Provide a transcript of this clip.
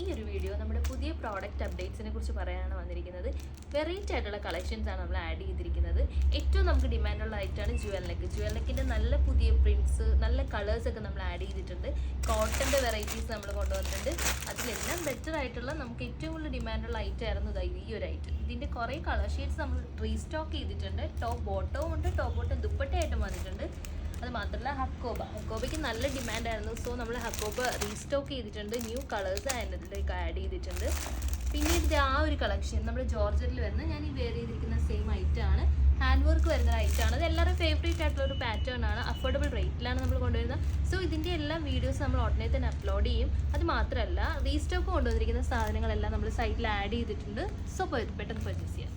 ഈ ഒരു വീഡിയോ നമ്മുടെ പുതിയ പ്രോഡക്റ്റ് അപ്ഡേറ്റ്സിനെ കുറിച്ച് പറയാനാണ് വന്നിരിക്കുന്നത്. വെറൈറ്റി ആയിട്ടുള്ള കളക്ഷൻസ് ആണ് നമ്മൾ ആഡ് ചെയ്തിരിക്കുന്നത്. ഏറ്റവും നമുക്ക് ഡിമാൻഡുള്ള ഐറ്റമാണ് ജുവൽ നെക്കിൻ്റെ നല്ല പുതിയ പ്രിൻറ്റ്സ്, നല്ല കളേഴ്സൊക്കെ നമ്മൾ ആഡ് ചെയ്തിട്ടുണ്ട്. കോട്ടൻ്റെ വെറൈറ്റീസ് നമ്മൾ കൊണ്ടുവന്നിട്ടുണ്ട്. അതിലെല്ലാം ബെറ്റർ ആയിട്ടുള്ള നമുക്ക് ഏറ്റവും കൂടുതൽ ഡിമാൻഡുള്ള ഐറ്റം ആയിരുന്നു ഈ ഒരു ഐറ്റം. ഇതിൻ്റെ കുറേ കളർ ഷെയ്ഡ്സ് നമ്മൾ റീസ്റ്റോക്ക് ചെയ്തിട്ടുണ്ട്. ടോപ്പ് ബോട്ടവും ഉണ്ട്, ടോപ്പ് ബോട്ടം ദുപ്പട്ടയായിട്ടും വന്നിട്ടുണ്ട്. അത് മാത്രമല്ല ഹക്കോബയ്ക്ക് നല്ല ഡിമാൻഡായിരുന്നു. സോ നമ്മൾ ഹക്കോബ റീസ്റ്റോക്ക് ചെയ്തിട്ടുണ്ട്. ന്യൂ കളേഴ്സ് അതിലേക്ക് ആഡ് ചെയ്തിട്ടുണ്ട്. പിന്നെ ഇതിൻ്റെ ആ ഒരു കളക്ഷൻ നമ്മൾ ജോർജറ്റിൽ വരുന്ന, ഞാൻ ഈ വെയർ ചെയ്തിരിക്കുന്ന സെയിം ഐറ്റം ആണ്. ഹാൻഡ് വർക്ക് വരുന്ന ഐറ്റമാണ്. അത് എല്ലാവരും ഫേവറേറ്റ് ആയിട്ടുള്ള ഒരു പാറ്റേൺ ആണ്. അഫോർഡബിൾ റേറ്റിലാണ് നമ്മൾ കൊണ്ടുവരുന്നത്. സോ ഇതിൻ്റെ എല്ലാ വീഡിയോസ് നമ്മൾ ഉടനെ തന്നെ അപ്ലോഡ് ചെയ്യും. അത് മാത്രമല്ല റീസ്റ്റോക്ക് കൊണ്ടുവന്നിരിക്കുന്ന സാധനങ്ങളെല്ലാം നമ്മൾ സൈറ്റിൽ ആഡ് ചെയ്തിട്ടുണ്ട്. സോ പെട്ടെന്ന് പർച്ചേസ് ചെയ്യാം.